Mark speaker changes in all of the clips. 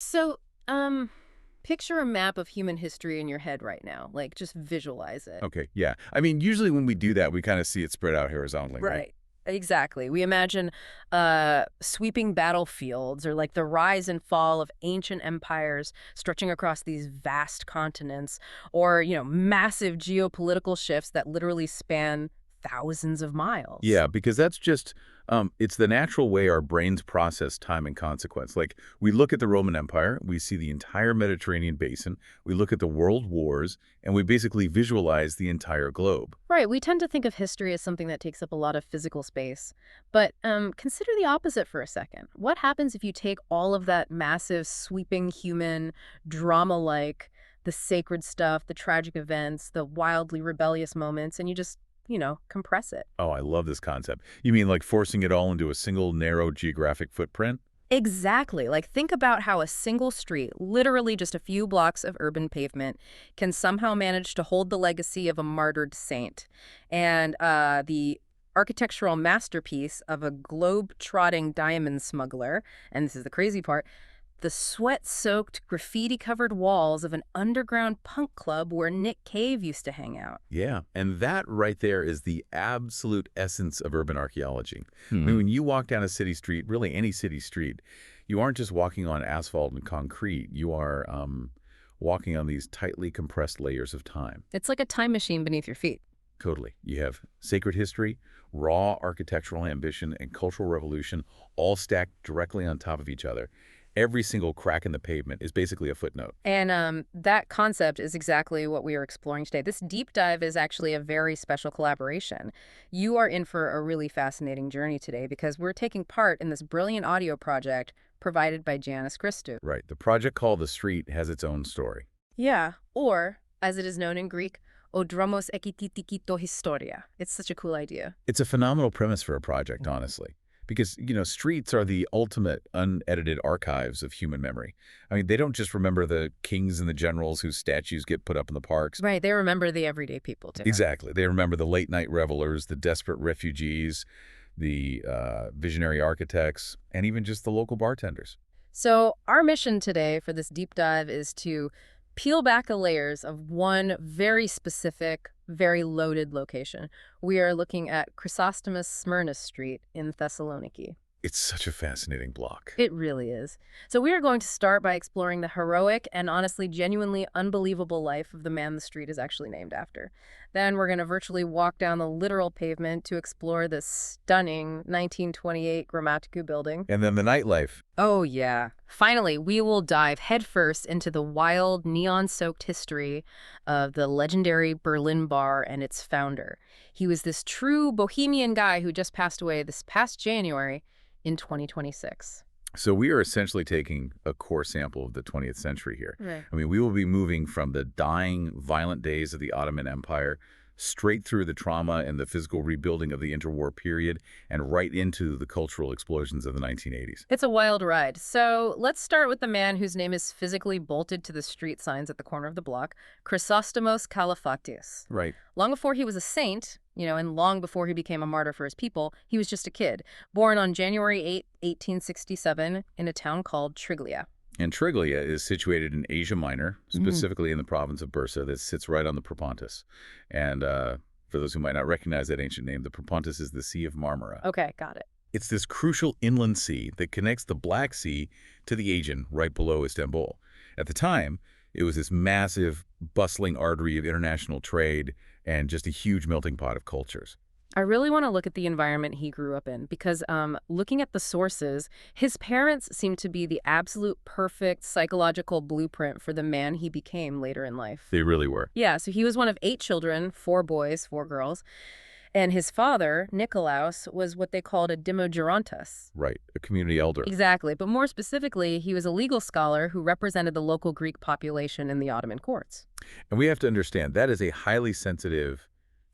Speaker 1: So, picture a map of human history in your head right now. Like, just visualize it.
Speaker 2: Okay, yeah. I mean, usually when we do that, we kind of see it spread out horizontally, right?
Speaker 1: Right. Exactly. We imagine sweeping battlefields or like the rise and fall of ancient empires stretching across these vast continents or, massive geopolitical shifts that literally span thousands of miles.
Speaker 2: Yeah, because that's just, it's the natural way our brains process time and consequence. Like, we look at the Roman Empire, we see the entire Mediterranean basin, we look at the world wars, and we basically visualize the entire globe.
Speaker 1: Right. We tend to think of history as something that takes up a lot of physical space. But consider the opposite for a second. What happens if you take all of that massive, sweeping human drama like the sacred stuff, the tragic events, the wildly rebellious moments, and you just, compress it?
Speaker 2: Oh, I love this concept. You mean like forcing it all into a single narrow geographic footprint?
Speaker 1: Exactly. Like, think about how a single street, literally just a few blocks of urban pavement, can somehow manage to hold the legacy of a martyred saint. And the architectural masterpiece of a globe-trotting diamond smuggler, and this is the crazy part, the sweat-soaked, graffiti-covered walls of an underground punk club where Nick Cave used to hang out.
Speaker 2: Yeah, and that right there is the absolute essence of urban archaeology. I mean,
Speaker 1: Hmm.
Speaker 2: when you walk down a city street, really any city street, you aren't just walking on asphalt and concrete. You are walking on these tightly compressed layers of time.
Speaker 1: It's like a time machine beneath your feet.
Speaker 2: Totally. You have sacred history, raw architectural ambition, and cultural revolution all stacked directly on top of each other. Every single crack in the pavement is basically a footnote.
Speaker 1: And that concept is exactly what we are exploring today. This deep dive is actually a very special collaboration. You are in for a really fascinating journey today because we're taking part in this brilliant audio project provided by Giannis Christou.
Speaker 2: Right. The project called The Street has its own story.
Speaker 1: Yeah, or, as it is known in Greek, o dromos echi historia. It's such a cool idea.
Speaker 2: It's a phenomenal premise for a project, honestly. Because, streets are the ultimate unedited archives of human memory. I mean, they don't just remember the kings and the generals whose statues get put up in the parks.
Speaker 1: Right, they remember the everyday people, too.
Speaker 2: Exactly. They remember the late-night revelers, the desperate refugees, the visionary architects, and even just the local bartenders.
Speaker 1: So our mission today for this deep dive is to peel back the layers of one very specific, very loaded location. We are looking at Chrysostomou Smyrnis Street in Thessaloniki.
Speaker 2: It's such a fascinating block.
Speaker 1: It really is. So we are going to start by exploring the heroic and honestly genuinely unbelievable life of the man the street is actually named after. Then we're going to virtually walk down the literal pavement to explore the stunning 1928 Grammatikou building.
Speaker 2: And then the nightlife.
Speaker 1: Oh, yeah. Finally, we will dive headfirst into the wild, neon-soaked history of the legendary Berlin bar and its founder. He was this true bohemian guy who just passed away this past January in 2026.
Speaker 2: So we are essentially taking a core sample of the 20th century here.
Speaker 1: Right.
Speaker 2: I mean, we will be moving from the dying, violent days of the Ottoman Empire straight through the trauma and the physical rebuilding of the interwar period and right into the cultural explosions of the 1980s.
Speaker 1: It's a wild ride. So let's start with the man whose name is physically bolted to the street signs at the corner of the block, Chrysostomos Kalafatis.
Speaker 2: Right.
Speaker 1: Long before he was a saint, and long before he became a martyr for his people, he was just a kid, born on January 8, 1867, in a town called Triglia.
Speaker 2: And Triglia is situated in Asia Minor,
Speaker 1: Mhm.
Speaker 2: specifically in the province of Bursa, that sits right on the Propontis. And for those who might not recognize that ancient name, the Propontis is the Sea of Marmara.
Speaker 1: Okay, got it.
Speaker 2: It's this crucial inland sea that connects the Black Sea to the Aegean right below Istanbul. At the time, it was this massive, bustling artery of international trade and just a huge melting pot of cultures.
Speaker 1: I really want to look at the environment he grew up in because looking at the sources, his parents seem to be the absolute perfect psychological blueprint for the man he became later in life.
Speaker 2: They really were.
Speaker 1: Yeah, so he was one of 8 children, 4 boys, 4 girls. And his father, Nikolaos, was what they called a dimogerontas.
Speaker 2: Right, a community elder.
Speaker 1: Exactly, but more specifically, he was a legal scholar who represented the local Greek population in the Ottoman courts.
Speaker 2: And we have to understand that is a highly sensitive,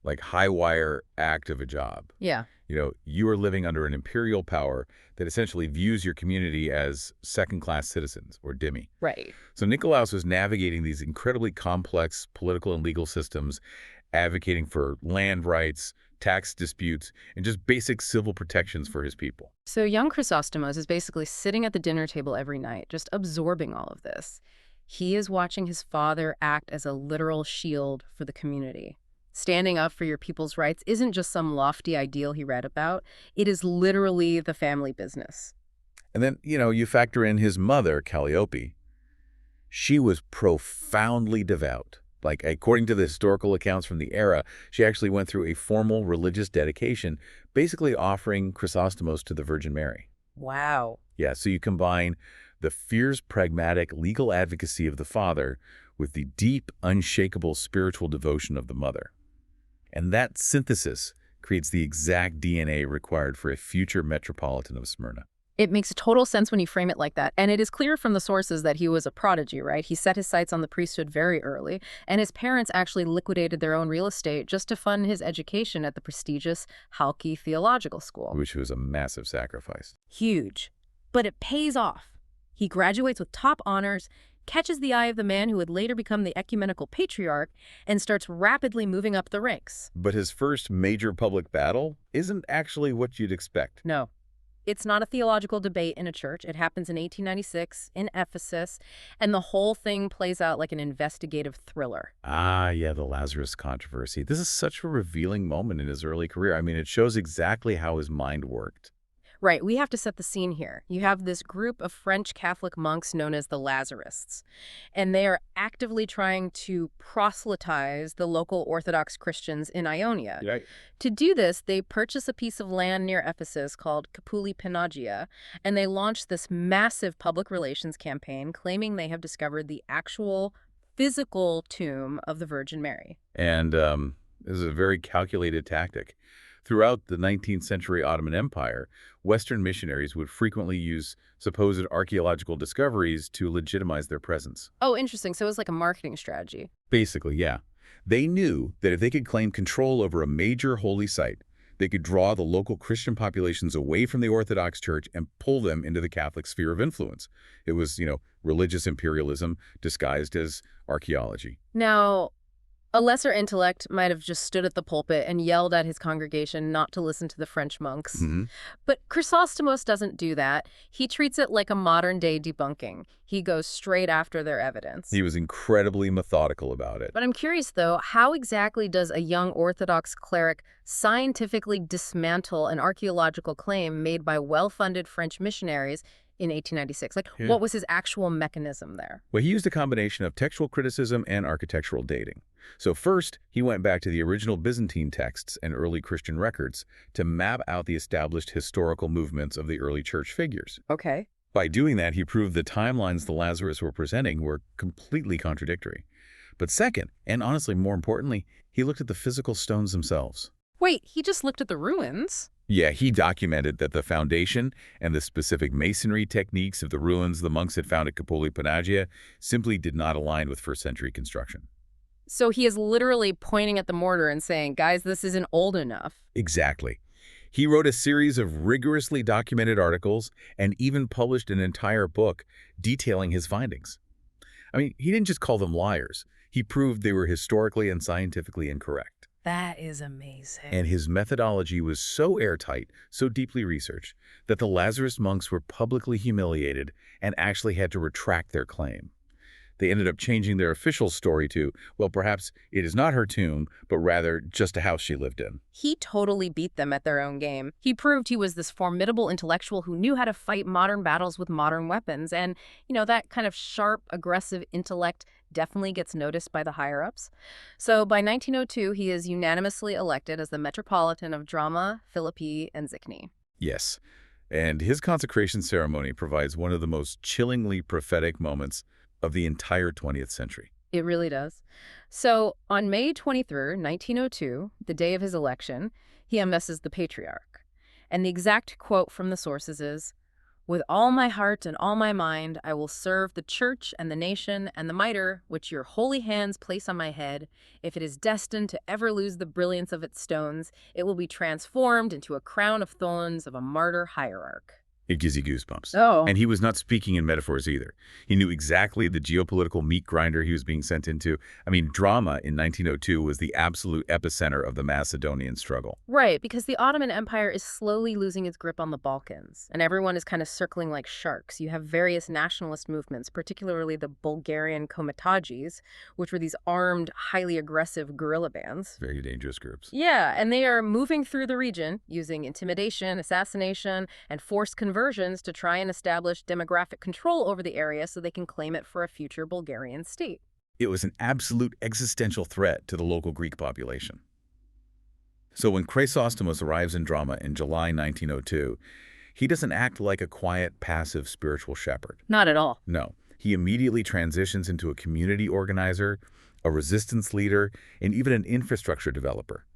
Speaker 2: like high wire act of a job.
Speaker 1: Yeah.
Speaker 2: You are living under an imperial power that essentially views your community as second-class citizens, or dhimmi.
Speaker 1: Right.
Speaker 2: So Nikolaos was navigating these incredibly complex political and legal systems, advocating for land rights, tax disputes, and just basic civil protections for his people.
Speaker 1: So young Chrysostomos is basically sitting at the dinner table every night, just absorbing all of this. He is watching his father act as a literal shield for the community. Standing up for your people's rights isn't just some lofty ideal he read about. It is literally the family business.
Speaker 2: And then, you factor in his mother, Calliope. She was profoundly devout. Like, according to the historical accounts from the era, she actually went through a formal religious dedication, basically offering Chrysostomos to the Virgin Mary.
Speaker 1: Wow.
Speaker 2: Yeah, so you combine the fierce, pragmatic legal advocacy of the father with the deep, unshakable spiritual devotion of the mother. And that synthesis creates the exact DNA required for a future metropolitan of Smyrna.
Speaker 1: It makes total sense when you frame it like that. And it is clear from the sources that he was a prodigy, right? He set his sights on the priesthood very early, and his parents actually liquidated their own real estate just to fund his education at the prestigious Halki Theological School.
Speaker 2: Which was a massive sacrifice.
Speaker 1: Huge. But it pays off. He graduates with top honors, catches the eye of the man who would later become the ecumenical patriarch, and starts rapidly moving up the ranks.
Speaker 2: But his first major public battle isn't actually what you'd expect.
Speaker 1: No. It's not a theological debate in a church. It happens in 1896 in Ephesus, and the whole thing plays out like an investigative thriller.
Speaker 2: Ah, yeah, the Lazarus controversy. This is such a revealing moment in his early career. I mean, it shows exactly how his mind worked.
Speaker 1: Right, we have to set the scene here. You have this group of French Catholic monks known as the Lazarists, and they are actively trying to proselytize the local Orthodox Christians in Ionia.
Speaker 2: Yeah.
Speaker 1: To do this, they purchase a piece of land near Ephesus called Capuli Panagia, and they launch this massive public relations campaign claiming they have discovered the actual physical tomb of the Virgin Mary.
Speaker 2: And this is a very calculated tactic. Throughout the 19th century Ottoman Empire, Western missionaries would frequently use supposed archaeological discoveries to legitimize their presence.
Speaker 1: Oh, interesting. So it was like a marketing strategy.
Speaker 2: Basically, yeah. They knew that if they could claim control over a major holy site, they could draw the local Christian populations away from the Orthodox Church and pull them into the Catholic sphere of influence. It was, religious imperialism disguised as archaeology.
Speaker 1: Now, a lesser intellect might have just stood at the pulpit and yelled at his congregation not to listen to the French monks.
Speaker 2: Mm-hmm.
Speaker 1: But Chrysostomos doesn't do that. He treats it like a modern-day debunking. He goes straight after their evidence.
Speaker 2: He was incredibly methodical about it.
Speaker 1: But I'm curious, though, how exactly does a young Orthodox cleric scientifically dismantle an archaeological claim made by well-funded French missionaries in 1896? What was his actual mechanism there?
Speaker 2: Well, he used a combination of textual criticism and architectural dating. So first, he went back to the original Byzantine texts and early Christian records to map out the established historical movements of the early church figures.
Speaker 1: Okay.
Speaker 2: By doing that, he proved the timelines the Lazarus were presenting were completely contradictory. But second, and honestly more importantly, he looked at the physical stones themselves.
Speaker 1: Wait, he just looked at the ruins?
Speaker 2: Yeah, he documented that the foundation and the specific masonry techniques of the ruins the monks had found at Capuli Panagia simply did not align with first-century construction.
Speaker 1: So he is literally pointing at the mortar and saying, guys, this isn't old enough.
Speaker 2: Exactly. He wrote a series of rigorously documented articles and even published an entire book detailing his findings. I mean, he didn't just call them liars. He proved they were historically and scientifically incorrect.
Speaker 1: That is amazing.
Speaker 2: And his methodology was so airtight, so deeply researched, that the Lazarus monks were publicly humiliated and actually had to retract their claim. They ended up changing their official story to, well, perhaps it is not her tomb, but rather just a house she lived in.
Speaker 1: He totally beat them at their own game. He proved he was this formidable intellectual who knew how to fight modern battles with modern weapons. And, that kind of sharp, aggressive intellect definitely gets noticed by the higher-ups. So by 1902, he is unanimously elected as the Metropolitan of Drama, Philippi, and Zikni.
Speaker 2: Yes, and his consecration ceremony provides one of the most chillingly prophetic moments of the entire 20th century.
Speaker 1: It really does. So on May 23rd, 1902, the day of his election, he unmesses the patriarch. And the exact quote from the sources is, "With all my heart and all my mind, I will serve the church and the nation and the mitre which your holy hands place on my head. If it is destined to ever lose the brilliance of its stones, it will be transformed into a crown of thorns of a martyr hierarch."
Speaker 2: It gives you goosebumps.
Speaker 1: Oh.
Speaker 2: And he was not speaking in metaphors either. He knew exactly the geopolitical meat grinder he was being sent into. I mean, drama in 1902 was the absolute epicenter of the Macedonian struggle.
Speaker 1: Right, because the Ottoman Empire is slowly losing its grip on the Balkans, and everyone is kind of circling like sharks. You have various nationalist movements, particularly the Bulgarian Komitadjis, which were these armed, highly aggressive guerrilla bands.
Speaker 2: Very dangerous groups.
Speaker 1: Yeah, and they are moving through the region using intimidation, assassination, and forced conversions to try and establish demographic control over the area so they can claim it for a future Bulgarian state.
Speaker 2: It was an absolute existential threat to the local Greek population. So when Chrysostomos arrives in Drama in July 1902, he doesn't act like a quiet, passive spiritual shepherd.
Speaker 1: Not at all.
Speaker 2: No, he immediately transitions into a community organizer, a resistance leader, and even an infrastructure developer.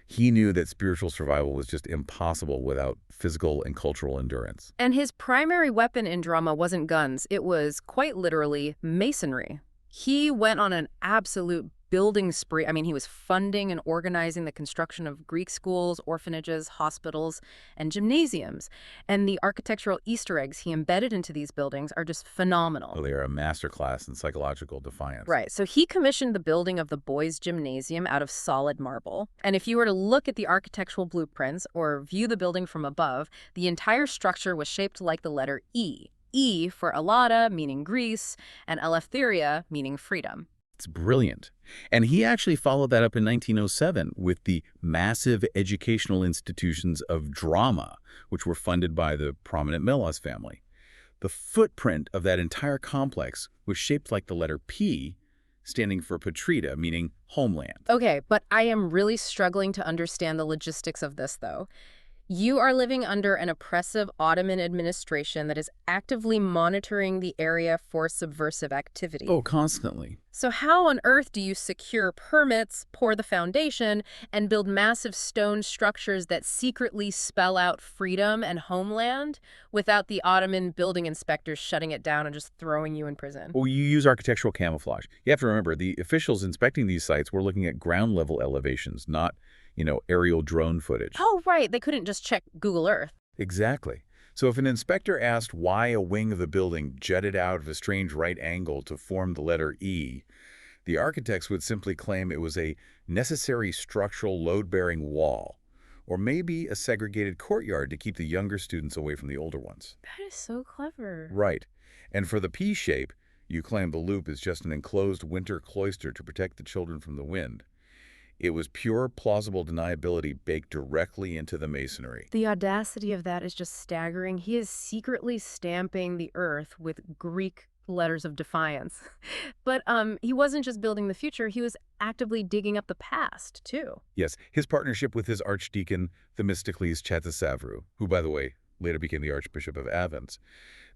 Speaker 2: He knew that spiritual survival was just impossible without physical and cultural endurance.
Speaker 1: And his primary weapon in Drama wasn't guns. It was, quite literally, masonry. He went on an absolute building spree. I mean, he was funding and organizing the construction of Greek schools, orphanages, hospitals, and gymnasiums. And the architectural Easter eggs he embedded into these buildings are just phenomenal.
Speaker 2: Well, they are a masterclass in psychological defiance.
Speaker 1: Right. So he commissioned the building of the boys' gymnasium out of solid marble. And if you were to look at the architectural blueprints or view the building from above, the entire structure was shaped like the letter E. E for Alada, meaning Greece, and Eleftheria, meaning freedom.
Speaker 2: It's brilliant. And he actually followed that up in 1907 with the massive educational institutions of Drama, which were funded by the prominent Melas family. The footprint of that entire complex was shaped like the letter P, standing for Patrida, meaning homeland.
Speaker 1: Okay, but I am really struggling to understand the logistics of this, though. You are living under an oppressive Ottoman administration that is actively monitoring the area for subversive activity.
Speaker 2: Oh, constantly.
Speaker 1: So how on earth do you secure permits, pour the foundation, and build massive stone structures that secretly spell out freedom and homeland without the Ottoman building inspectors shutting it down and just throwing you in prison?
Speaker 2: Well, you use architectural camouflage. You have to remember, the officials inspecting these sites were looking at ground-level elevations, not aerial drone footage.
Speaker 1: Oh, right. They couldn't just check Google Earth.
Speaker 2: Exactly. So if an inspector asked why a wing of the building jutted out of a strange right angle to form the letter E, the architects would simply claim it was a necessary structural load-bearing wall, or maybe a segregated courtyard to keep the younger students away from the older ones.
Speaker 1: That is so clever.
Speaker 2: Right. And for the P shape, you claim the loop is just an enclosed winter cloister to protect the children from the wind. It was pure plausible deniability baked directly into the masonry.
Speaker 1: The audacity of that is just staggering. He is secretly stamping the earth with Greek letters of defiance. But he wasn't just building the future, he was actively digging up the past, too.
Speaker 2: Yes, his partnership with his archdeacon, Themistocles Chatasavru, who, by the way, later became the Archbishop of Athens,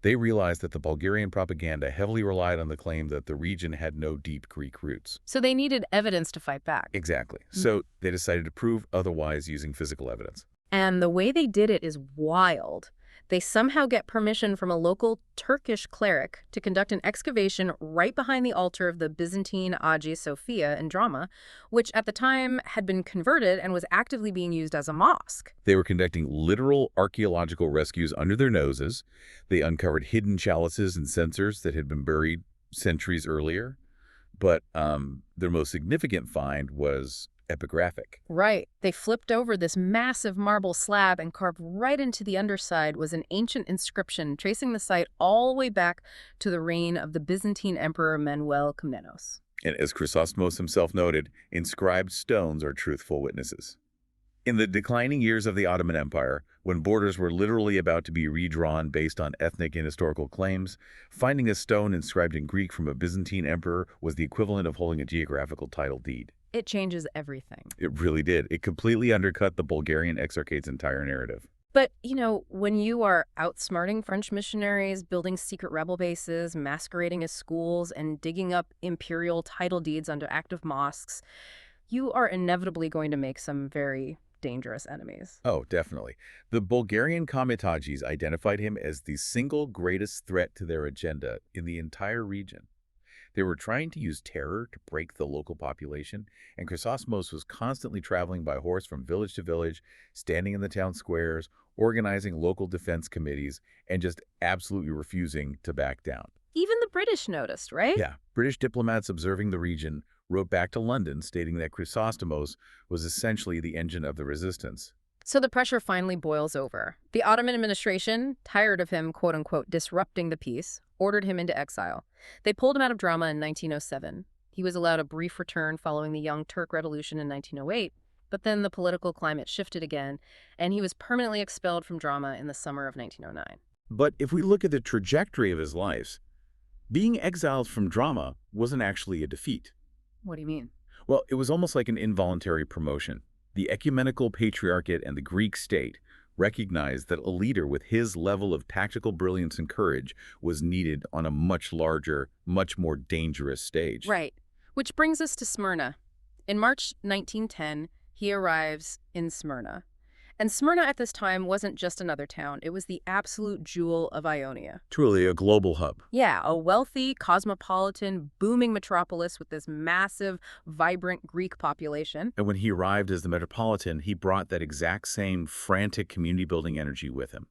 Speaker 2: they realized that the Bulgarian propaganda heavily relied on the claim that the region had no deep Greek roots.
Speaker 1: So they needed evidence to fight back.
Speaker 2: Exactly. So they decided to prove otherwise using physical evidence.
Speaker 1: And the way they did it is wild. They somehow get permission from a local Turkish cleric to conduct an excavation right behind the altar of the Byzantine Hagia Sophia in Drama, which at the time had been converted and was actively being used as a mosque.
Speaker 2: They were conducting literal archaeological rescues under their noses. They uncovered hidden chalices and censers that had been buried centuries earlier. But their most significant find was epigraphic.
Speaker 1: Right. They flipped over this massive marble slab and carved right into the underside was an ancient inscription tracing the site all the way back to the reign of the Byzantine Emperor Manuel Komnenos.
Speaker 2: And as Chrysostomos himself noted, inscribed stones are truthful witnesses. In the declining years of the Ottoman Empire, when borders were literally about to be redrawn based on ethnic and historical claims, finding a stone inscribed in Greek from a Byzantine emperor was the equivalent of holding a geographical title deed.
Speaker 1: It changes everything.
Speaker 2: It really did. It completely undercut the Bulgarian Exarchate's entire narrative.
Speaker 1: But, when you are outsmarting French missionaries, building secret rebel bases, masquerading as schools, and digging up imperial title deeds under active mosques, you are inevitably going to make some very dangerous enemies.
Speaker 2: Oh, definitely. The Bulgarian Komitadjis identified him as the single greatest threat to their agenda in the entire region. They were trying to use terror to break the local population, and Chrysostomos was constantly traveling by horse from village to village, standing in the town squares, organizing local defense committees, and just absolutely refusing to back down.
Speaker 1: Even the British noticed, right?
Speaker 2: Yeah, British diplomats observing the region wrote back to London stating that Chrysostomos was essentially the engine of the resistance.
Speaker 1: So the pressure finally boils over. The Ottoman administration, tired of him, quote-unquote, disrupting the peace, ordered him into exile. They pulled him out of drama in 1907. He was allowed a brief return following the Young Turk Revolution in 1908, but then the political climate shifted again, and he was permanently expelled from drama in the summer of 1909.
Speaker 2: But if we look at the trajectory of his life, being exiled from drama wasn't actually a defeat.
Speaker 1: What do you mean?
Speaker 2: Well, it was almost like an involuntary promotion. The ecumenical patriarchate and the Greek state recognized that a leader with his level of tactical brilliance and courage was needed on a much larger, much more dangerous stage.
Speaker 1: Right. Which brings us to Smyrna. In March 1910, he arrives in Smyrna. And Smyrna at this time wasn't just another town. It was the absolute jewel of Ionia.
Speaker 2: Truly a global hub.
Speaker 1: Yeah, a wealthy, cosmopolitan, booming metropolis with this massive, vibrant Greek population.
Speaker 2: And when he arrived as the metropolitan, he brought that exact same frantic community-building energy with him.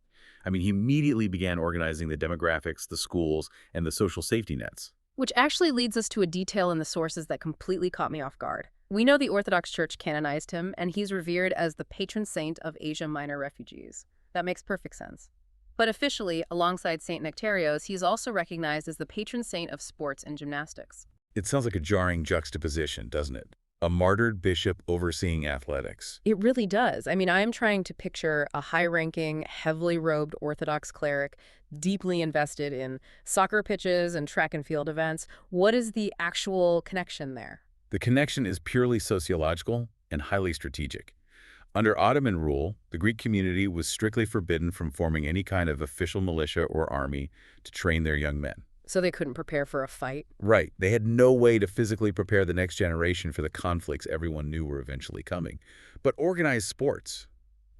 Speaker 2: I mean, he immediately began organizing the demographics, the schools, and the social safety nets.
Speaker 1: Which actually leads us to a detail in the sources that completely caught me off guard. We know the Orthodox Church canonized him, and he's revered as the patron saint of Asia Minor refugees. That makes perfect sense. But officially, alongside Saint Nectarios, he's also recognized as the patron saint of sports and gymnastics.
Speaker 2: It sounds like a jarring juxtaposition, doesn't it? A martyred bishop overseeing athletics.
Speaker 1: It really does. I mean, I'm trying to picture a high-ranking, heavily robed Orthodox cleric deeply invested in soccer pitches and track and field events. What is the actual connection there?
Speaker 2: The connection is purely sociological and highly strategic. Under Ottoman rule, the Greek community was strictly forbidden from forming any kind of official militia or army to train their young men.
Speaker 1: So they couldn't prepare for a fight?
Speaker 2: Right. They had no way to physically prepare the next generation for the conflicts everyone knew were eventually coming. But organized sports,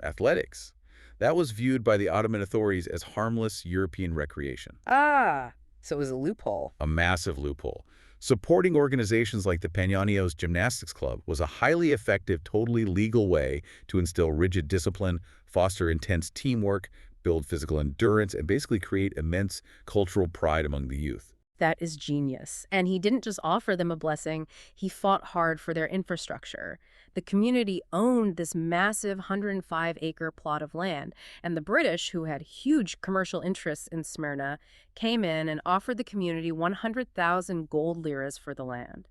Speaker 2: athletics, that was viewed by the Ottoman authorities as harmless European recreation.
Speaker 1: Ah, so it was a loophole.
Speaker 2: A massive loophole. Supporting organizations like the Panionios Gymnastics Club was a highly effective, totally legal way to instill rigid discipline, foster intense teamwork, build physical endurance, and basically create immense cultural pride among the youth.
Speaker 1: That is genius. And he didn't just offer them a blessing, he fought hard for their infrastructure. The community owned this massive 105-acre plot of land, and the British, who had huge commercial interests in Smyrna, came in and offered the community 100,000 gold liras for the land.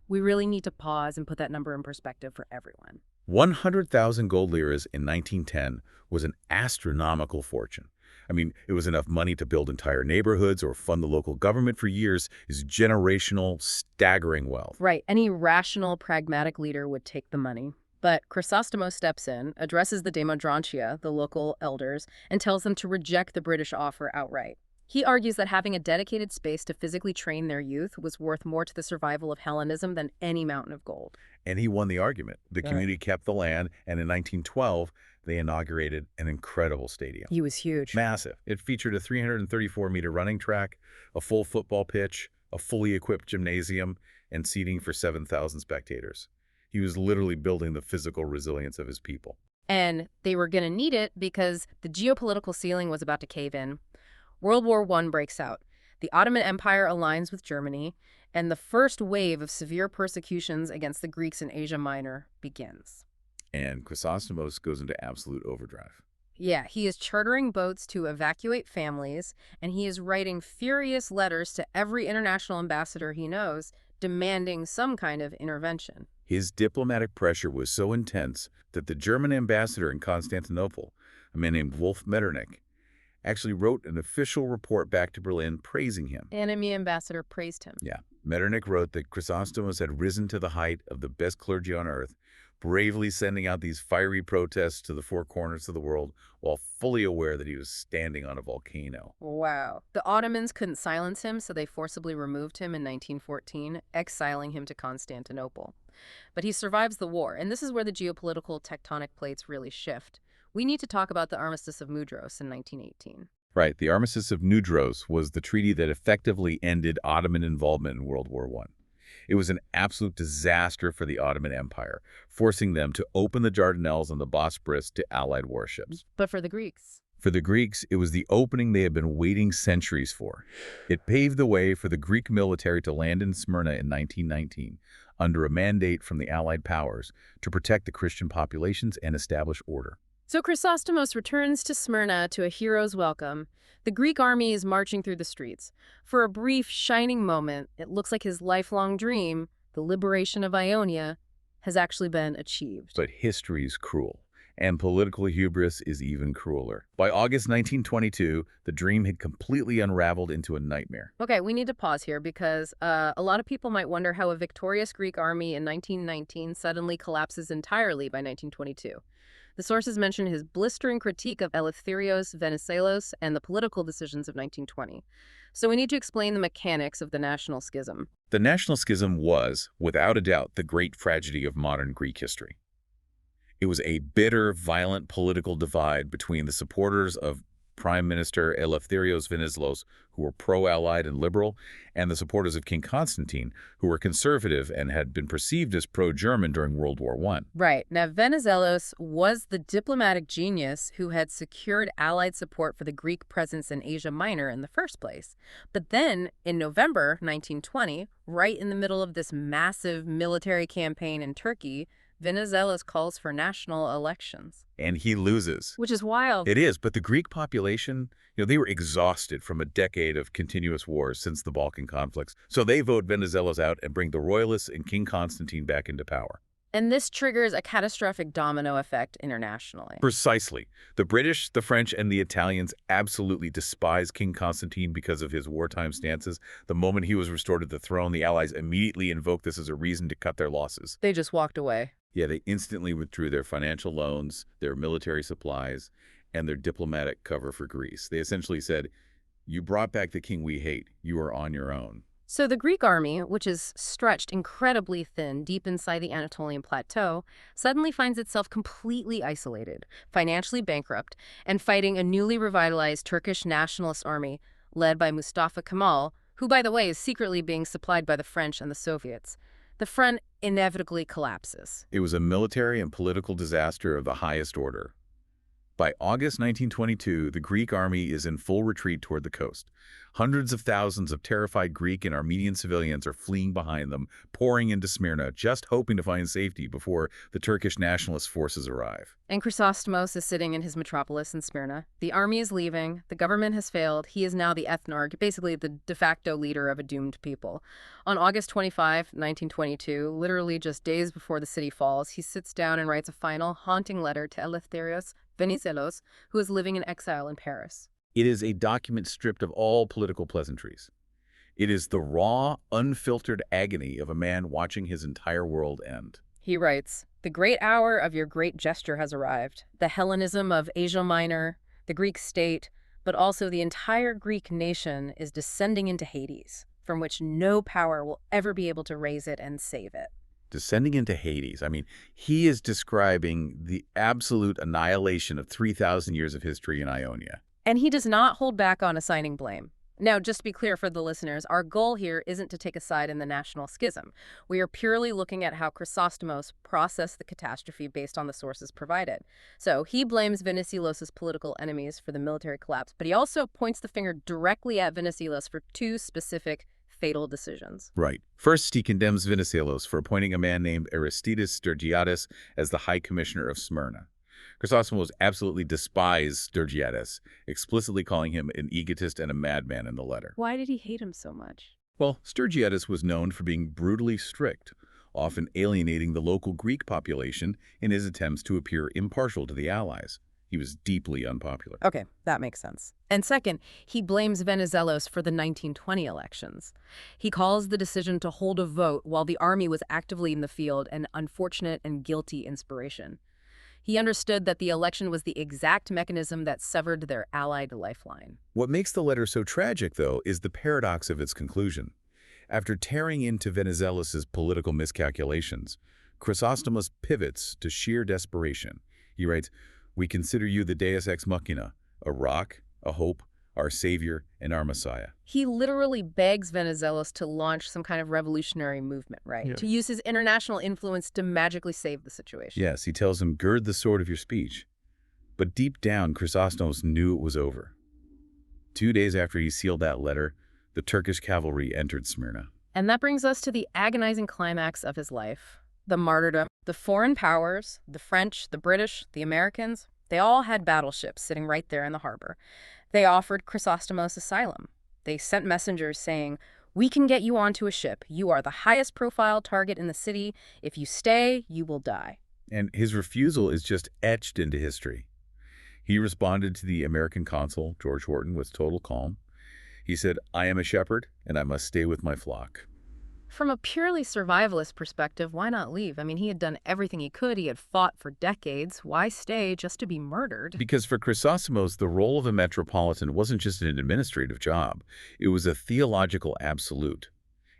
Speaker 1: We really need to pause and put that number in perspective for everyone.
Speaker 2: 100,000 gold liras in 1910 was an astronomical fortune. I mean, it was enough money to build entire neighborhoods or fund the local government for years. Is generational, staggering wealth.
Speaker 1: Right. Any rational, pragmatic leader would take the money. But Chrysostomos steps in, addresses the Demodrontia, the local elders, and tells them to reject the British offer outright. He argues that having a dedicated space to physically train their youth was worth more to the survival of Hellenism than any mountain of gold.
Speaker 2: And he won the argument. The community kept the land, and in 1912, they inaugurated an incredible stadium.
Speaker 1: He was huge.
Speaker 2: Massive. It featured a 334-meter running track, a full football pitch, a fully equipped gymnasium, and seating for 7,000 spectators. He was literally building the physical resilience of his people.
Speaker 1: And they were going to need it because the geopolitical ceiling was about to cave in. World War I breaks out. The Ottoman Empire aligns with Germany, and the first wave of severe persecutions against the Greeks in Asia Minor begins.
Speaker 2: And Chrysostomos goes into absolute overdrive.
Speaker 1: Yeah, he is chartering boats to evacuate families, and he is writing furious letters to every international ambassador he knows, demanding some kind of intervention.
Speaker 2: His diplomatic pressure was so intense that the German ambassador in Constantinople, a man named Wolf Metternich, actually wrote an official report back to Berlin praising him.
Speaker 1: Enemy ambassador praised him.
Speaker 2: Yeah. Metternich wrote that Chrysostomos had risen to the height of the best clergy on earth, bravely sending out these fiery protests to the four corners of the world while fully aware that he was standing on a volcano.
Speaker 1: Wow. The Ottomans couldn't silence him, so they forcibly removed him in 1914, exiling him to Constantinople. But he survives the war, and this is where the geopolitical tectonic plates really shift. We need to talk about the Armistice of Mudros in 1918.
Speaker 2: Right, the Armistice of Nudros was the treaty that effectively ended Ottoman involvement in World War I. It was an absolute disaster for the Ottoman Empire, forcing them to open the Dardanelles and the Bosporus to Allied warships.
Speaker 1: But for the Greeks?
Speaker 2: For the Greeks, it was the opening they had been waiting centuries for. It paved the way for the Greek military to land in Smyrna in 1919, under a mandate from the Allied powers to protect the Christian populations and establish order.
Speaker 1: So Chrysostomos returns to Smyrna to a hero's welcome. The Greek army is marching through the streets. For a brief, shining moment, it looks like his lifelong dream, the liberation of Ionia, has actually been achieved.
Speaker 2: But history's cruel, and political hubris is even crueler. By August 1922, the dream had completely unraveled into a nightmare.
Speaker 1: Okay, we need to pause here because a lot of people might wonder how a victorious Greek army in 1919 suddenly collapses entirely by 1922. The sources mention his blistering critique of Eleftherios Venizelos and the political decisions of 1920. So we need to explain the mechanics of the national schism.
Speaker 2: The national schism was, without a doubt, the great tragedy of modern Greek history. It was a bitter, violent political divide between the supporters of Prime Minister Eleftherios Venizelos, who were pro-Allied and liberal, and the supporters of King Constantine, who were conservative and had been perceived as pro-German during World War I.
Speaker 1: Right. Now, Venizelos was the diplomatic genius who had secured Allied support for the Greek presence in Asia Minor in the first place. But then, in November 1920, right in the middle of this massive military campaign in Turkey, Venizelos calls for national elections.
Speaker 2: And he loses.
Speaker 1: Which is wild.
Speaker 2: It is, but the Greek population, they were exhausted from a decade of continuous wars since the Balkan conflicts. So they vote Venizelos out and bring the royalists and King Constantine back into power.
Speaker 1: And this triggers a catastrophic domino effect internationally.
Speaker 2: Precisely. The British, the French, and the Italians absolutely despise King Constantine because of his wartime stances. The moment he was restored to the throne, the Allies immediately invoked this as a reason to cut their losses.
Speaker 1: They just walked away.
Speaker 2: Yeah, they instantly withdrew their financial loans, their military supplies, and their diplomatic cover for Greece. They essentially said, "You brought back the king we hate. You are on your own."
Speaker 1: So the Greek army, which is stretched incredibly thin deep inside the Anatolian plateau, suddenly finds itself completely isolated, financially bankrupt, and fighting a newly revitalized Turkish nationalist army led by Mustafa Kemal, who, by the way, is secretly being supplied by the French and the Soviets. The front inevitably collapses.
Speaker 2: It was a military and political disaster of the highest order. By August 1922, the Greek army is in full retreat toward the coast. Hundreds of thousands of terrified Greek and Armenian civilians are fleeing behind them, pouring into Smyrna, just hoping to find safety before the Turkish nationalist forces arrive.
Speaker 1: And Chrysostomos is sitting in his metropolis in Smyrna. The army is leaving. The government has failed. He is now the ethnarch, basically the de facto leader of a doomed people. On August 25, 1922, literally just days before the city falls, he sits down and writes a final, haunting letter to Eleftherios Venizelos, who is living in exile in Paris.
Speaker 2: It is a document stripped of all political pleasantries. It is the raw, unfiltered agony of a man watching his entire world end.
Speaker 1: He writes, "The great hour of your great gesture has arrived. The Hellenism of Asia Minor, the Greek state, but also the entire Greek nation is descending into Hades, from which no power will ever be able to raise it and save it."
Speaker 2: Descending into Hades. I mean, he is describing the absolute annihilation of 3,000 years of history in Ionia.
Speaker 1: And he does not hold back on assigning blame. Now, just to be clear for the listeners, our goal here isn't to take a side in the national schism. We are purely looking at how Chrysostomos processed the catastrophe based on the sources provided. So he blames Venizelos' political enemies for the military collapse, but he also points the finger directly at Venizelos for two specific fatal decisions.
Speaker 2: Right. First, he condemns Venizelos for appointing a man named Aristides Sturgiadis as the High Commissioner of Smyrna. Chrysostomos absolutely despised Sturgiadis, explicitly calling him an egotist and a madman in the letter.
Speaker 1: Why did he hate him so much?
Speaker 2: Well, Sturgiadis was known for being brutally strict, often alienating the local Greek population in his attempts to appear impartial to the Allies. He was deeply unpopular.
Speaker 1: Okay, that makes sense. And second, he blames Venizelos for the 1920 elections. He calls the decision to hold a vote while the army was actively in the field an unfortunate and guilty inspiration. He understood that the election was the exact mechanism that severed their Allied lifeline.
Speaker 2: What makes the letter so tragic, though, is the paradox of its conclusion. After tearing into Venizelos' political miscalculations, Chrysostomos pivots to sheer desperation. He writes, "We consider you the deus ex machina, a rock, a hope, our savior and our Messiah.
Speaker 1: He literally begs Venizelos to launch some kind of revolutionary movement, right?
Speaker 2: Yeah.
Speaker 1: To use his international influence to magically save the situation.
Speaker 2: Yes, he tells him, gird the sword of your speech. But deep down, Chrysostomos knew it was over. 2 days after he sealed that letter, the Turkish cavalry entered Smyrna.
Speaker 1: And that brings us to the agonizing climax of his life, the martyrdom. The foreign powers, the French, the British, the Americans, they all had battleships sitting right there in the harbor. They offered Chrysostomos asylum. They sent messengers saying, "We can get you onto a ship. You are the highest profile target in the city. If you stay, you will die."
Speaker 2: And his refusal is just etched into history. He responded to the American consul, George Wharton, with total calm. He said, "I am a shepherd, and I must stay with my flock."
Speaker 1: From a purely survivalist perspective, why not leave? I mean, he had done everything he could. He had fought for decades. Why stay just to be murdered?
Speaker 2: Because for Chrysostomos, the role of a metropolitan wasn't just an administrative job. It was a theological absolute.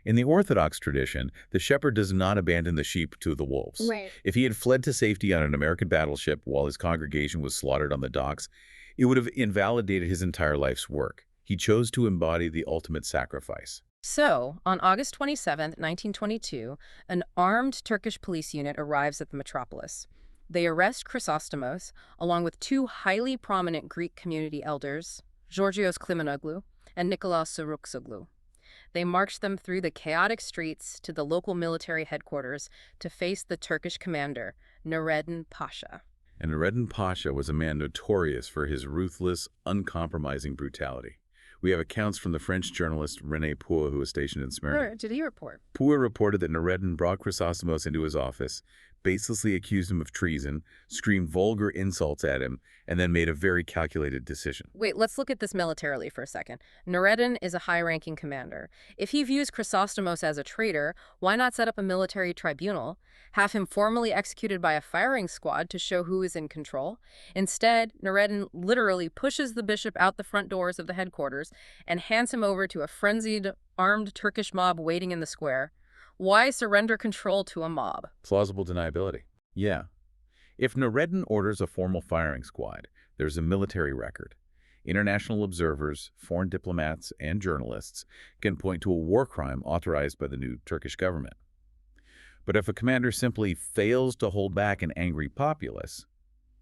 Speaker 2: In the Orthodox tradition, the shepherd does not abandon the sheep to the wolves.
Speaker 1: Right.
Speaker 2: If he had fled to safety on an American battleship while his congregation was slaughtered on the docks, it would have invalidated his entire life's work. He chose to embody the ultimate sacrifice.
Speaker 1: So, on August 27, 1922, an armed Turkish police unit arrives at the metropolis. They arrest Chrysostomos, along with two highly prominent Greek community elders, Georgios Grammaticos and Nikolaos Sarouxoglou. They march them through the chaotic streets to the local military headquarters to face the Turkish commander, Nureddin Pasha.
Speaker 2: And Nureddin Pasha was a man notorious for his ruthless, uncompromising brutality. We have accounts from the French journalist René Pour, who was stationed in Smyrna.
Speaker 1: Where did he report?
Speaker 2: Pour reported that Nureddin brought Chrysostomos into his office, baselessly accused him of treason, screamed vulgar insults at him, and then made a very calculated decision.
Speaker 1: Wait, let's look at this militarily for a second. Nureddin is a high-ranking commander. If he views Chrysostomos as a traitor, why not set up a military tribunal, have him formally executed by a firing squad to show who is in control? Instead, Nureddin literally pushes the bishop out the front doors of the headquarters and hands him over to a frenzied, armed Turkish mob waiting in the square. Why surrender control to a mob?
Speaker 2: Plausible deniability. Yeah. If Nureddin orders a formal firing squad, there's a military record. International observers, foreign diplomats, and journalists can point to a war crime authorized by the new Turkish government. But if a commander simply fails to hold back an angry populace,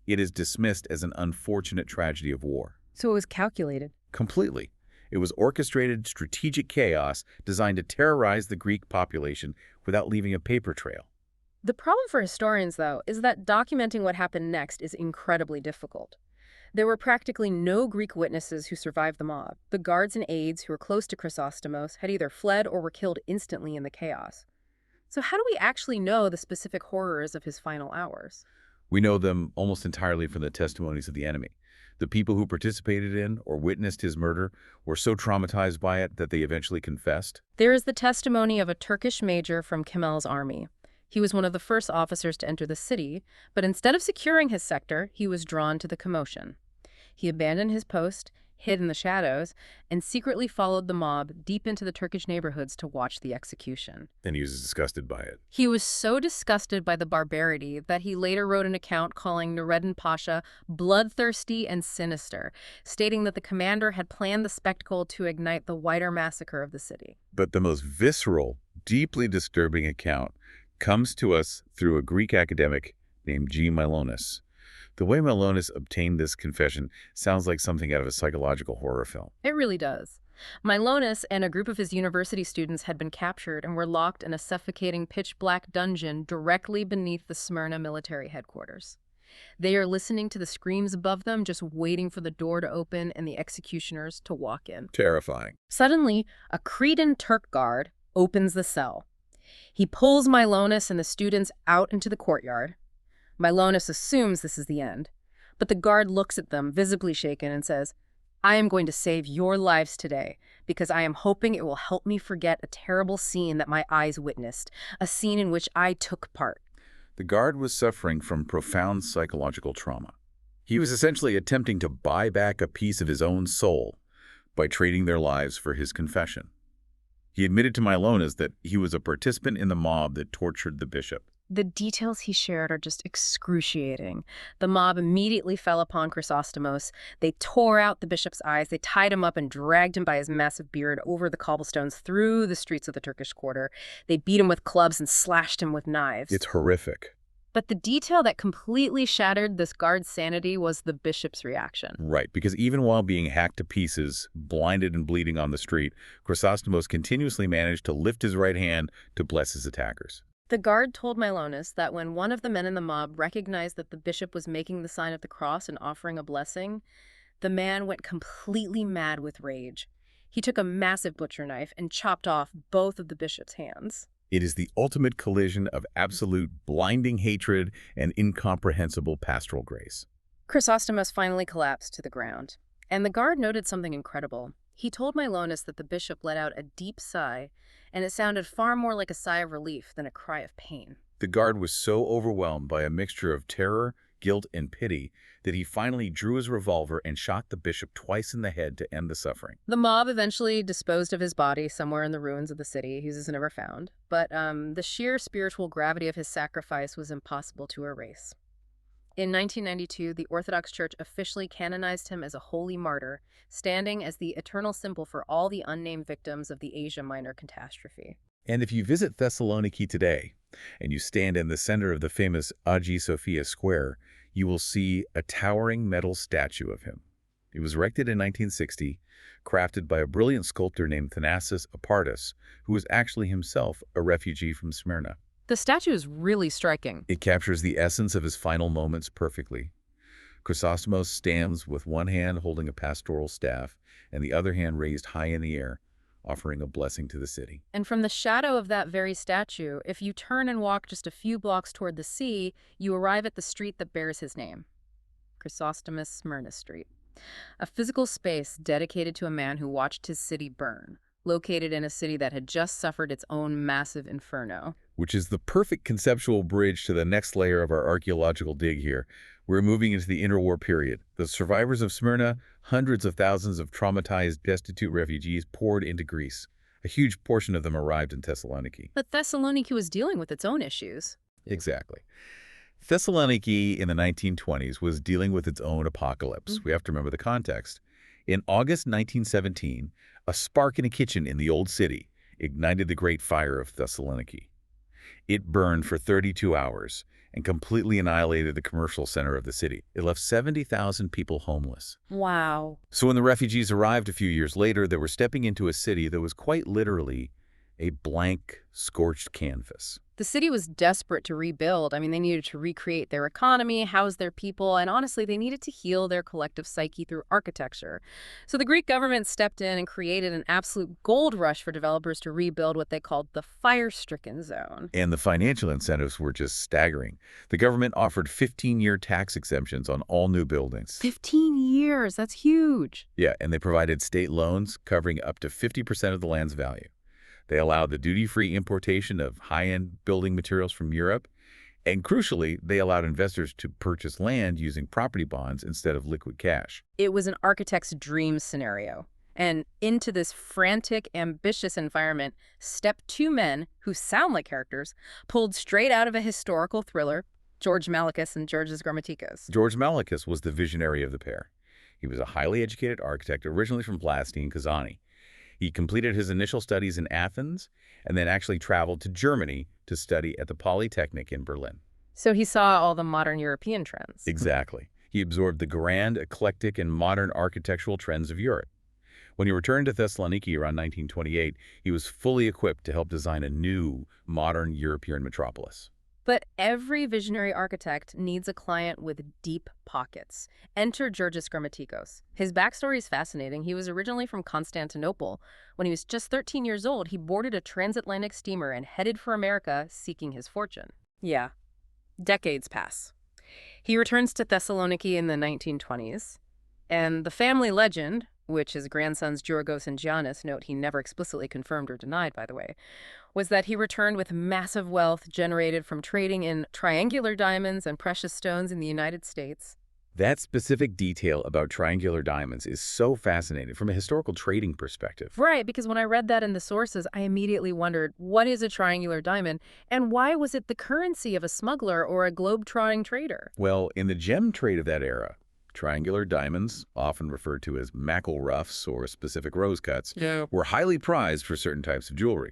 Speaker 2: it is dismissed as an unfortunate tragedy of war.
Speaker 1: So it was calculated.
Speaker 2: Completely. It was orchestrated, strategic chaos designed to terrorize the Greek population without leaving a paper trail.
Speaker 1: The problem for historians, though, is that documenting what happened next is incredibly difficult. There were practically no Greek witnesses who survived the mob. The guards and aides who were close to Chrysostomos had either fled or were killed instantly in the chaos. So how do we actually know the specific horrors of his final hours?
Speaker 2: We know them almost entirely from the testimonies of the enemy. The people who participated in or witnessed his murder were so traumatized by it that they eventually confessed.
Speaker 1: There is the testimony of a Turkish major from Kemal's army. He was one of the first officers to enter the city, but instead of securing his sector, he was drawn to the commotion. He abandoned his post, hid in the shadows, and secretly followed the mob deep into the Turkish neighborhoods to watch the execution.
Speaker 2: And he was disgusted by it.
Speaker 1: He was so disgusted by the barbarity that he later wrote an account calling Nureddin Pasha bloodthirsty and sinister, stating that the commander had planned the spectacle to ignite the wider massacre of the city.
Speaker 2: But the most visceral, deeply disturbing account comes to us through a Greek academic named G. Milonis. The way Milonis obtained this confession sounds like something out of a psychological horror film.
Speaker 1: It really does. Milonis and a group of his university students had been captured and were locked in a suffocating pitch-black dungeon directly beneath the Smyrna military headquarters. They are listening to the screams above them, just waiting for the door to open and the executioners to walk in.
Speaker 2: Terrifying.
Speaker 1: Suddenly, a Cretan Turk guard opens the cell. He pulls Milonis and the students out into the courtyard. Milonis assumes this is the end, but the guard looks at them, visibly shaken, and says, "I am going to save your lives today because I am hoping it will help me forget a terrible scene that my eyes witnessed, a scene in which I took part."
Speaker 2: The guard was suffering from profound psychological trauma. He was essentially attempting to buy back a piece of his own soul by trading their lives for his confession. He admitted to Milonis that he was a participant in the mob that tortured the bishop.
Speaker 1: The details he shared are just excruciating. The mob immediately fell upon Chrysostomos. They tore out the bishop's eyes, they tied him up and dragged him by his massive beard over the cobblestones through the streets of the Turkish quarter. They beat him with clubs and slashed him with knives.
Speaker 2: It's horrific.
Speaker 1: But the detail that completely shattered this guard's sanity was the bishop's reaction.
Speaker 2: Right, because even while being hacked to pieces, blinded and bleeding on the street, Chrysostomos continuously managed to lift his right hand to bless his attackers.
Speaker 1: The guard told Milonas that when one of the men in the mob recognized that the bishop was making the sign of the cross and offering a blessing, the man went completely mad with rage. He took a massive butcher knife and chopped off both of the bishop's hands.
Speaker 2: It is the ultimate collision of absolute blinding hatred and incomprehensible pastoral grace.
Speaker 1: Chrysostomos finally collapsed to the ground, and the guard noted something incredible. He told Milonas that the bishop let out a deep sigh, and it sounded far more like a sigh of relief than a cry of pain.
Speaker 2: The guard was so overwhelmed by a mixture of terror, guilt, and pity that he finally drew his revolver and shot the bishop twice in the head to end the suffering.
Speaker 1: The mob eventually disposed of his body somewhere in the ruins of the city. He was never found. But the sheer spiritual gravity of his sacrifice was impossible to erase. In 1992, the Orthodox Church officially canonized him as a holy martyr, standing as the eternal symbol for all the unnamed victims of the Asia Minor catastrophe.
Speaker 2: And if you visit Thessaloniki today, and you stand in the center of the famous Hagia Sophia Square, you will see a towering metal statue of him. It was erected in 1960, crafted by a brilliant sculptor named Theodoros Papadopoulos, who was actually himself a refugee from Smyrna.
Speaker 1: The statue is really striking.
Speaker 2: It captures the essence of his final moments perfectly. Chrysostomos stands with one hand holding a pastoral staff and the other hand raised high in the air, offering a blessing to the city.
Speaker 1: And from the shadow of that very statue, if you turn and walk just a few blocks toward the sea, you arrive at the street that bears his name, Chrysostomou Smyrnis Street, a physical space dedicated to a man who watched his city burn, located in a city that had just suffered its own massive inferno.
Speaker 2: Which is the perfect conceptual bridge to the next layer of our archaeological dig here. We're moving into the interwar period. The survivors of Smyrna, hundreds of thousands of traumatized, destitute refugees poured into Greece. A huge portion of them arrived in Thessaloniki.
Speaker 1: But Thessaloniki was dealing with its own issues.
Speaker 2: Exactly. Thessaloniki in the 1920s was dealing with its own apocalypse. We have to remember the context. In August 1917, a spark in a kitchen in the old city ignited the Great Fire of Thessaloniki. It burned for 32 hours and completely annihilated the commercial center of the city. It left 70,000 people homeless.
Speaker 1: Wow.
Speaker 2: So when the refugees arrived a few years later, they were stepping into a city that was quite literally a blank, scorched canvas.
Speaker 1: The city was desperate to rebuild. I mean, they needed to recreate their economy, house their people, and honestly, they needed to heal their collective psyche through architecture. So the Greek government stepped in and created an absolute gold rush for developers to rebuild what they called the fire-stricken zone.
Speaker 2: And the financial incentives were just staggering. The government offered 15-year tax exemptions on all new buildings.
Speaker 1: 15 years, that's huge.
Speaker 2: Yeah, and they provided state loans covering up to 50% of the land's value. They allowed the duty-free importation of high-end building materials from Europe. And crucially, they allowed investors to purchase land using property bonds instead of liquid cash.
Speaker 1: It was an architect's dream scenario. And into this frantic, ambitious environment stepped two men who sound like characters, pulled straight out of a historical thriller, Georges Grammaticos and Georges Grammaticos.
Speaker 2: Georges Grammaticos was the visionary of the pair. He was a highly educated architect originally from Plasti and Kazani. He completed his initial studies in Athens and then actually traveled to Germany to study at the Polytechnic in Berlin.
Speaker 1: So he saw all the modern European trends.
Speaker 2: Exactly. He absorbed the grand, eclectic, and modern architectural trends of Europe. When he returned to Thessaloniki around 1928, he was fully equipped to help design a new, modern European metropolis.
Speaker 1: But every visionary architect needs a client with deep pockets. Enter Georges Grammaticos. His backstory is fascinating. He was originally from Constantinople. When he was just 13 years old, he boarded a transatlantic steamer and headed for America seeking his fortune. Yeah. Decades pass. He returns to Thessaloniki in the 1920s, and the family legend, which his grandsons Georgos and Giannis note he never explicitly confirmed or denied, by the way, was that he returned with massive wealth generated from trading in triangular diamonds and precious stones in the United States.
Speaker 2: That specific detail about triangular diamonds is so fascinating from a historical trading perspective.
Speaker 1: Right, because when I read that in the sources, I immediately wondered, what is a triangular diamond, and why was it the currency of a smuggler or a globe-trotting trader?
Speaker 2: Well, in the gem trade of that era, triangular diamonds, often referred to as mackle roughs or specific rose cuts,
Speaker 1: Yeah.
Speaker 2: were highly prized for certain types of jewelry.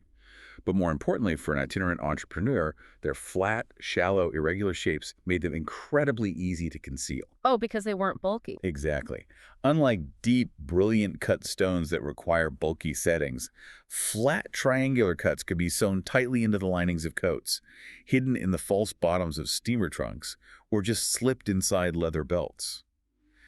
Speaker 2: But more importantly, for an itinerant entrepreneur, their flat, shallow, irregular shapes made them incredibly easy to conceal.
Speaker 1: Oh, because they weren't bulky.
Speaker 2: Exactly. Unlike deep, brilliant cut stones that require bulky settings, flat triangular cuts could be sewn tightly into the linings of coats, hidden in the false bottoms of steamer trunks, or just slipped inside leather belts.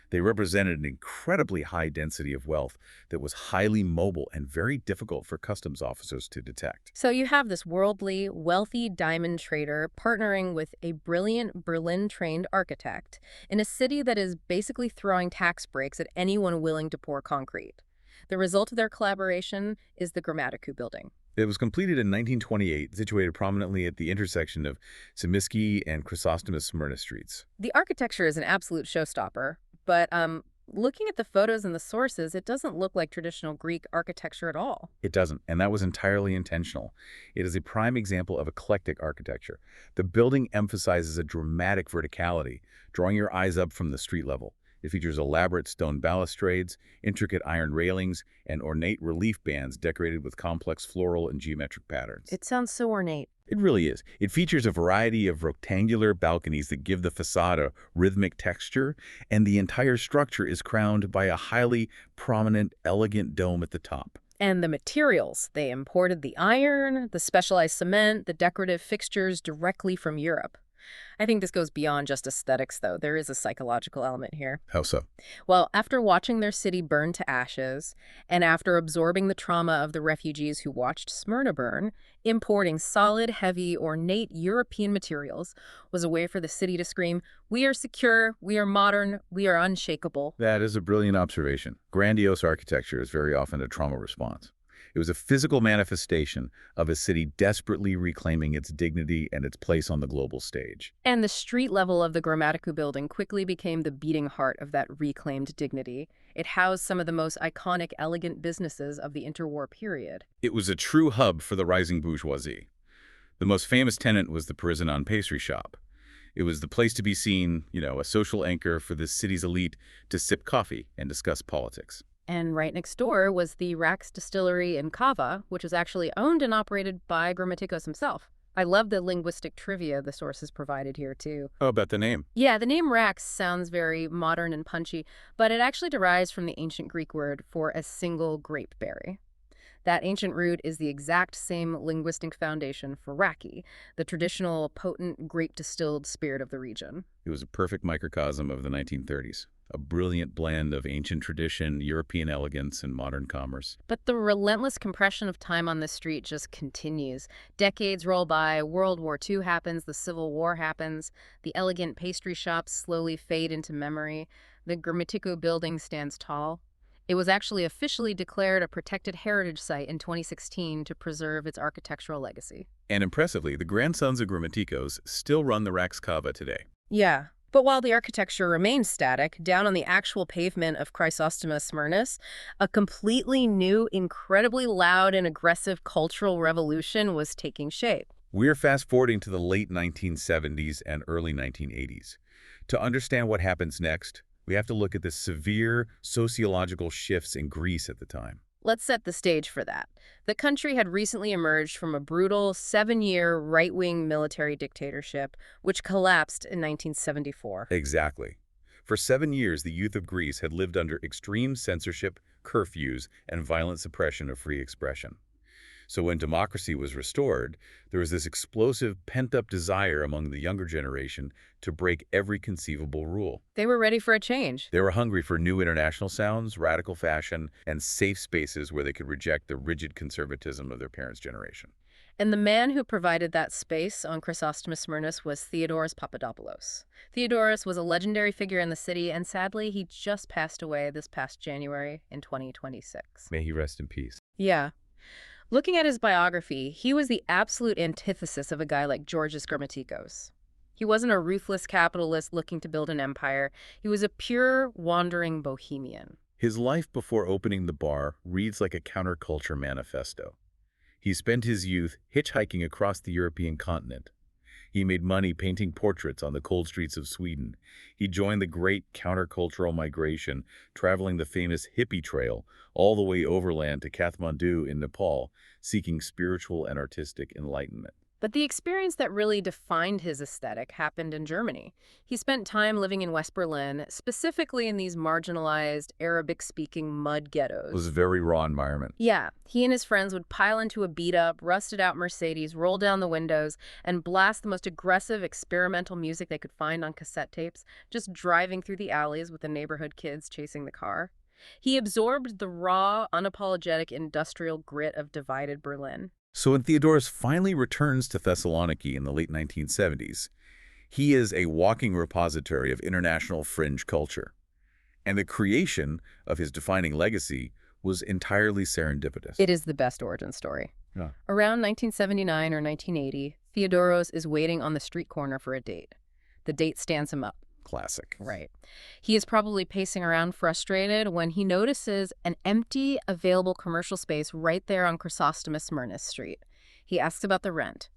Speaker 2: They represented an incredibly high density of wealth that was highly mobile and very difficult for customs officers to detect.
Speaker 1: So you have this worldly, wealthy diamond trader partnering with a brilliant Berlin-trained architect in a city that is basically throwing tax breaks at anyone willing to pour concrete. The result of their collaboration is the Grammatikou building.
Speaker 2: It was completed in 1928, situated prominently at the intersection of Tsimiski and Chrysostomou Smyrnis Streets.
Speaker 1: The architecture is an absolute showstopper, but looking at the photos and the sources, it doesn't look like traditional Greek architecture at all.
Speaker 2: It doesn't, and that was entirely intentional. It is a prime example of eclectic architecture. The building emphasizes a dramatic verticality, drawing your eyes up from the street level. It features elaborate stone balustrades, intricate iron railings, and ornate relief bands decorated with complex floral and geometric patterns.
Speaker 1: It sounds so ornate.
Speaker 2: It really is. It features a variety of rectangular balconies that give the facade a rhythmic texture, and the entire structure is crowned by a highly prominent, elegant dome at the top.
Speaker 1: And the materials. They imported the iron, the specialized cement, the decorative fixtures directly from Europe. I think this goes beyond just aesthetics, though. There is a psychological element here.
Speaker 2: How so?
Speaker 1: Well, after watching their city burn to ashes, and after absorbing the trauma of the refugees who watched Smyrna burn, importing solid, heavy, ornate European materials was a way for the city to scream, "We are secure, we are modern, we are unshakable."
Speaker 2: That is a brilliant observation. Grandiose architecture is very often a trauma response. It was a physical manifestation of a city desperately reclaiming its dignity and its place on the global stage.
Speaker 1: And the street level of the Grammatikou building quickly became the beating heart of that reclaimed dignity. It housed some of the most iconic, elegant businesses of the interwar period.
Speaker 2: It was a true hub for the rising bourgeoisie. The most famous tenant was the Parisian pastry shop. It was the place to be seen, a social anchor for the city's elite to sip coffee and discuss politics.
Speaker 1: And right next door was the Rax distillery in Cava, which was actually owned and operated by Grammaticos himself. I love the linguistic trivia the sources provided here, too.
Speaker 2: Oh, about the name.
Speaker 1: Yeah, the name Rax sounds very modern and punchy, but it actually derives from the ancient Greek word for a single grape berry. That ancient root is the exact same linguistic foundation for raki, the traditional potent grape-distilled spirit of the region.
Speaker 2: It was a perfect microcosm of the 1930s. A brilliant blend of ancient tradition, European elegance, and modern commerce.
Speaker 1: But the relentless compression of time on this street just continues. Decades roll by, World War II happens, the Civil War happens, the elegant pastry shops slowly fade into memory, the Grammatikou building stands tall. It was actually officially declared a protected heritage site in 2016 to preserve its architectural legacy.
Speaker 2: And impressively, the grandsons of Grammaticos still run the Rax Cava today.
Speaker 1: Yeah. But while the architecture remains static, down on the actual pavement of Chrysostomou Smyrnis, a completely new, incredibly loud and aggressive cultural revolution was taking shape.
Speaker 2: We're fast-forwarding to the late 1970s and early 1980s. To understand what happens next, we have to look at the severe sociological shifts in Greece at the time.
Speaker 1: Let's set the stage for that. The country had recently emerged from a brutal 7-year right-wing military dictatorship, which collapsed in 1974.
Speaker 2: Exactly. For 7 years, the youth of Greece had lived under extreme censorship, curfews, and violent suppression of free expression. So when democracy was restored, there was this explosive pent-up desire among the younger generation to break every conceivable rule.
Speaker 1: They were ready for a change.
Speaker 2: They were hungry for new international sounds, radical fashion, and safe spaces where they could reject the rigid conservatism of their parents' generation.
Speaker 1: And the man who provided that space on Chrysostomou Smyrnis was Theodoros Papadopoulos. Theodoros was a legendary figure in the city, and sadly, he just passed away this past January in 2026.
Speaker 2: May he rest in peace.
Speaker 1: Yeah. Looking at his biography, he was the absolute antithesis of a guy like Georges Grammaticos. He wasn't a ruthless capitalist looking to build an empire. He was a pure, wandering bohemian.
Speaker 2: His life before opening the bar reads like a counterculture manifesto. He spent his youth hitchhiking across the European continent. He made money painting portraits on the cold streets of Sweden. He joined the great countercultural migration, traveling the famous hippie trail all the way overland to Kathmandu in Nepal, seeking spiritual and artistic enlightenment.
Speaker 1: But the experience that really defined his aesthetic happened in Germany. He spent time living in West Berlin, specifically in these marginalized, Arabic-speaking mud ghettos.
Speaker 2: It was a very raw environment.
Speaker 1: Yeah, he and his friends would pile into a beat-up, rusted-out Mercedes, roll down the windows, and blast the most aggressive, experimental music they could find on cassette tapes, just driving through the alleys with the neighborhood kids chasing the car. He absorbed the raw, unapologetic industrial grit of divided Berlin.
Speaker 2: So when Theodoros finally returns to Thessaloniki in the late 1970s, he is a walking repository of international fringe culture. And the creation of his defining legacy was entirely serendipitous.
Speaker 1: It is the best origin story.
Speaker 2: Yeah.
Speaker 1: Around 1979 or 1980, Theodoros is waiting on the street corner for a date. The date stands him up.
Speaker 2: Classic.
Speaker 1: Right. He is probably pacing around frustrated when he notices an empty, available commercial space right there on Chrysostomou Smyrnis Street. He asks about the rent.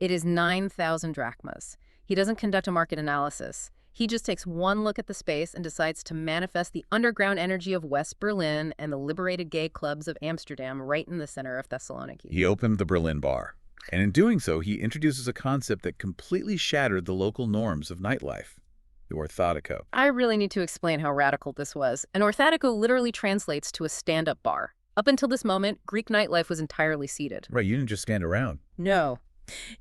Speaker 1: It is 9,000 drachmas. He doesn't conduct a market analysis. He just takes one look at the space and decides to manifest the underground energy of West Berlin and the liberated gay clubs of Amsterdam right in the center of Thessaloniki.
Speaker 2: He opened the Berlin bar. And in doing so, he introduces a concept that completely shattered the local norms of nightlife. The orthadiko.
Speaker 1: I really need to explain how radical this was. An orthadiko literally translates to a stand-up bar. Up until this moment, Greek nightlife was entirely seated.
Speaker 2: Right, you didn't just stand around.
Speaker 1: No.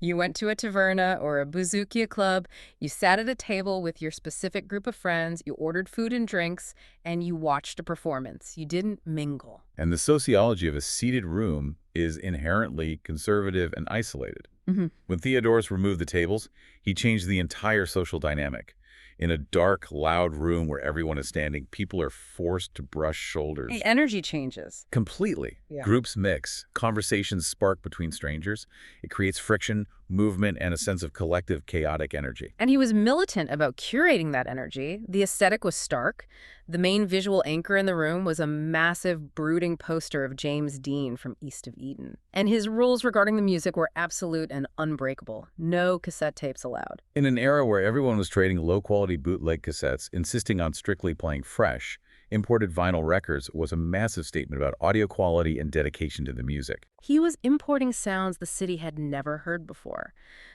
Speaker 1: You went to a taverna or a bouzoukia club, you sat at a table with your specific group of friends, you ordered food and drinks, and you watched a performance. You didn't mingle.
Speaker 2: And the sociology of a seated room is inherently conservative and isolated.
Speaker 1: Mm-hmm.
Speaker 2: When Theodoros removed the tables, he changed the entire social dynamic. In a dark, loud room where everyone is standing, people are forced to brush shoulders.
Speaker 1: The energy changes.
Speaker 2: Completely.
Speaker 1: Yeah.
Speaker 2: Groups mix. Conversations spark between strangers. It creates friction, movement, and a sense of collective chaotic energy.
Speaker 1: And he was militant about curating that energy. The aesthetic was stark. The main visual anchor in the room was a massive, brooding poster of James Dean from East of Eden. And his rules regarding the music were absolute and unbreakable. No cassette tapes allowed.
Speaker 2: In an era where everyone was trading low-quality bootleg cassettes, insisting on strictly playing fresh, imported vinyl records was a massive statement about audio quality and dedication to the music.
Speaker 1: He was importing sounds the city had never heard before.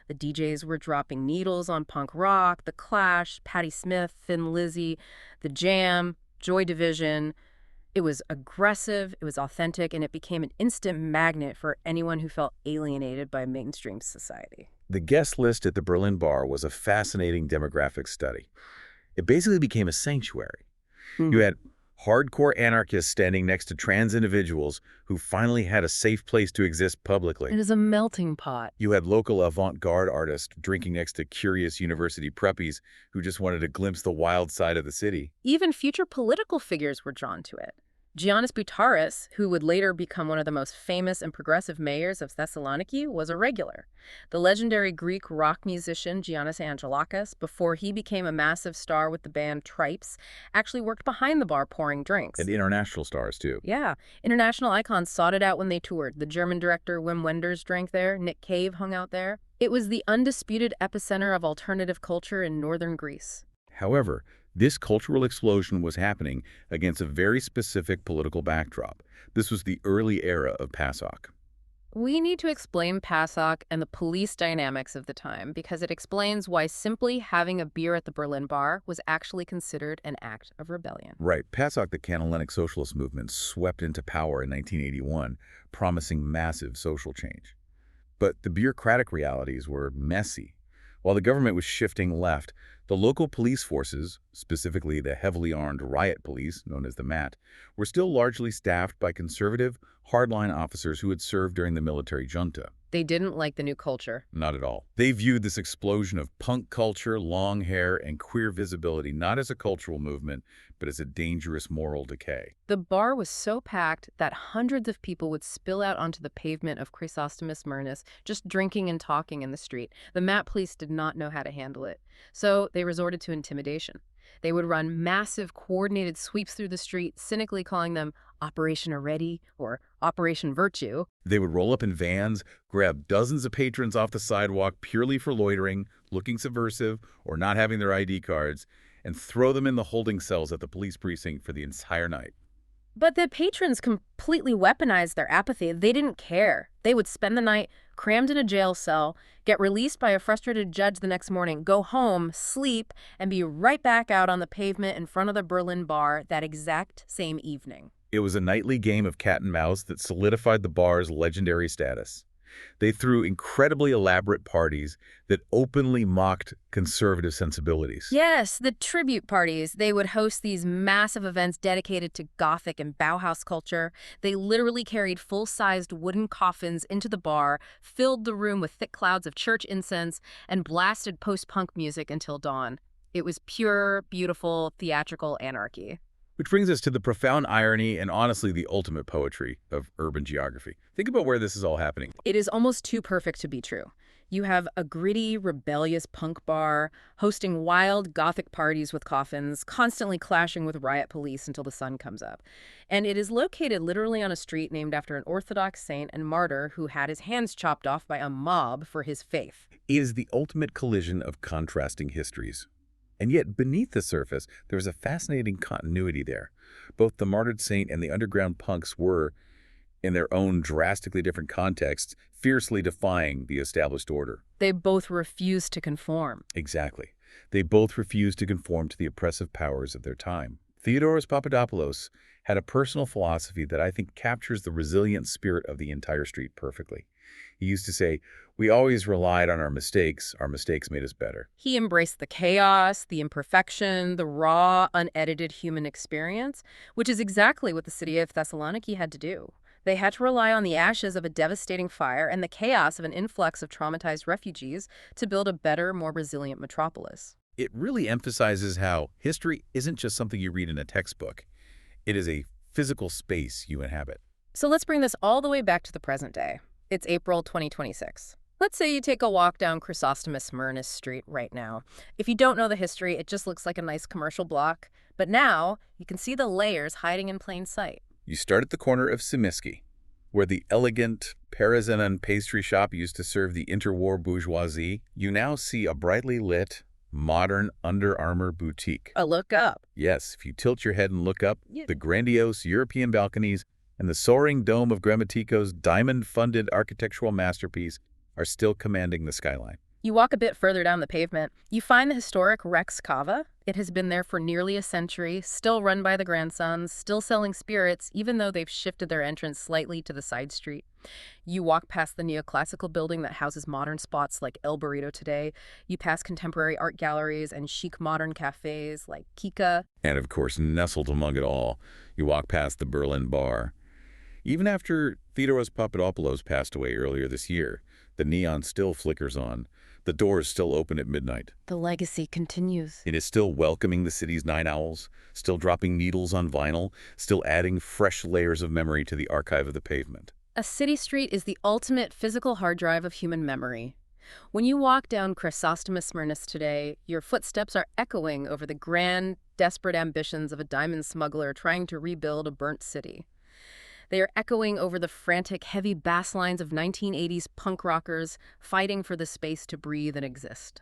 Speaker 1: The DJs were dropping needles on punk rock, The Clash, Patti Smith, Thin Lizzy, The Jam, Joy Division. It was aggressive, it was authentic, and it became an instant magnet for anyone who felt alienated by mainstream society.
Speaker 2: The guest list at the Berlin bar was a fascinating demographic study. It basically became a sanctuary. You had hardcore anarchists standing next to trans individuals who finally had a safe place to exist publicly.
Speaker 1: It is a melting pot.
Speaker 2: You had local avant-garde artists drinking next to curious university preppies who just wanted to glimpse the wild side of the city.
Speaker 1: Even future political figures were drawn to it. Giannis Aggelakas, who would later become one of the most famous and progressive mayors of Thessaloniki, was a regular. The legendary Greek rock musician Giannis Aggelakas, before he became a massive star with the band Tripes, actually worked behind the bar pouring drinks.
Speaker 2: And international stars, too.
Speaker 1: Yeah. International icons sought it out when they toured. The German director Wim Wenders drank there. Nick Cave hung out there. It was the undisputed epicenter of alternative culture in northern Greece.
Speaker 2: However, this cultural explosion was happening against a very specific political backdrop. This was the early era of PASOK.
Speaker 1: We need to explain PASOK and the police dynamics of the time because it explains why simply having a beer at the Berlin bar was actually considered an act of rebellion.
Speaker 2: Right. PASOK, the canonized socialist movement, swept into power in 1981, promising massive social change. But the bureaucratic realities were messy. While the government was shifting left, the local police forces, specifically the heavily armed riot police, known as the MAT, were still largely staffed by conservative, hardline officers who had served during the military junta.
Speaker 1: They didn't like the new culture.
Speaker 2: Not at all. They viewed this explosion of punk culture, long hair, and queer visibility not as a cultural movement, but as a dangerous moral decay.
Speaker 1: The bar was so packed that hundreds of people would spill out onto the pavement of Chrysostomou Smyrnis, just drinking and talking in the street. The Mat police did not know how to handle it, so they resorted to intimidation. They would run massive, coordinated sweeps through the street, cynically calling them Operation Arready or Operation Virtue.
Speaker 2: They would roll up in vans, grab dozens of patrons off the sidewalk purely for loitering, looking subversive, or not having their ID cards, and throw them in the holding cells at the police precinct for the entire night.
Speaker 1: But the patrons completely weaponized their apathy. They didn't care. They would spend the night crammed in a jail cell, get released by a frustrated judge the next morning, go home, sleep, and be right back out on the pavement in front of the Berlin bar that exact same evening.
Speaker 2: It was a nightly game of cat and mouse that solidified the bar's legendary status. They threw incredibly elaborate parties that openly mocked conservative sensibilities.
Speaker 1: Yes, the tribute parties. They would host these massive events dedicated to Gothic and Bauhaus culture. They literally carried full-sized wooden coffins into the bar, filled the room with thick clouds of church incense, and blasted post-punk music until dawn. It was pure, beautiful, theatrical anarchy.
Speaker 2: Which brings us to the profound irony and honestly the ultimate poetry of urban geography. Think about where this is all happening.
Speaker 1: It is almost too perfect to be true. You have a gritty, rebellious punk bar hosting wild Gothic parties with coffins, constantly clashing with riot police until the sun comes up. And it is located literally on a street named after an Orthodox saint and martyr who had his hands chopped off by a mob for his faith.
Speaker 2: It is the ultimate collision of contrasting histories. And yet, beneath the surface, there is a fascinating continuity there. Both the martyred saint and the underground punks were, in their own drastically different contexts, fiercely defying the established order.
Speaker 1: They both refused to conform.
Speaker 2: Exactly. They both refused to conform to the oppressive powers of their time. Theodoros Papadopoulos had a personal philosophy that I think captures the resilient spirit of the entire street perfectly. He used to say, "We always relied on our mistakes made us better."
Speaker 1: He embraced the chaos, the imperfection, the raw, unedited human experience, which is exactly what the city of Thessaloniki had to do. They had to rely on the ashes of a devastating fire and the chaos of an influx of traumatized refugees to build a better, more resilient metropolis.
Speaker 2: It really emphasizes how history isn't just something you read in a textbook. It is a physical space you inhabit.
Speaker 1: So let's bring this all the way back to the present day. It's April 2026. Let's say you take a walk down Chrysostomou Smyrnis Street right now. If you don't know the history, it just looks like a nice commercial block. But now, you can see the layers hiding in plain sight.
Speaker 2: You start at the corner of Tsimiski, where the elegant Parisian pastry shop used to serve the interwar bourgeoisie. You now see a brightly lit, modern Under Armour boutique.
Speaker 1: A look up.
Speaker 2: Yes, if you tilt your head and look up,
Speaker 1: Yeah.
Speaker 2: the grandiose European balconies and the soaring dome of Grammaticos' diamond-funded architectural masterpiece are still commanding the skyline.
Speaker 1: You walk a bit further down the pavement, you find the historic Rex Cava. It has been there for nearly a century, still run by the grandsons, still selling spirits, even though they've shifted their entrance slightly to the side street. You walk past the neoclassical building that houses modern spots like El Burrito today. You pass contemporary art galleries and chic modern cafes like Kika.
Speaker 2: And of course, nestled among it all, you walk past the Berlin bar. Even after Theodoros Papadopoulos passed away earlier this year, the neon still flickers on. The doors still open at midnight.
Speaker 1: The legacy continues.
Speaker 2: It is still welcoming the city's night owls, still dropping needles on vinyl, still adding fresh layers of memory to the archive of the pavement.
Speaker 1: A city street is the ultimate physical hard drive of human memory. When you walk down Chrysostomou Smyrnis today, your footsteps are echoing over the grand, desperate ambitions of a diamond smuggler trying to rebuild a burnt city. They are echoing over the frantic, heavy bass lines of 1980s punk rockers fighting for the space to breathe and exist.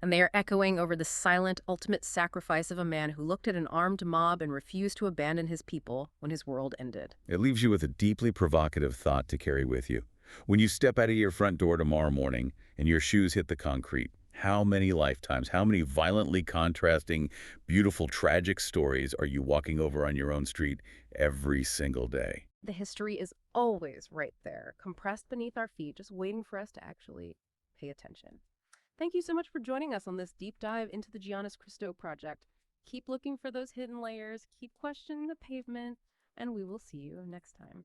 Speaker 1: And they are echoing over the silent, ultimate sacrifice of a man who looked at an armed mob and refused to abandon his people when his world ended.
Speaker 2: It leaves you with a deeply provocative thought to carry with you. When you step out of your front door tomorrow morning and your shoes hit the concrete, how many lifetimes, how many violently contrasting, beautiful, tragic stories are you walking over on your own street every single day?
Speaker 1: The history is always right there, compressed beneath our feet, just waiting for us to actually pay attention. Thank you so much for joining us on this deep dive into the Giannis Christou project. Keep looking for those hidden layers, keep questioning the pavement, and we will see you next time.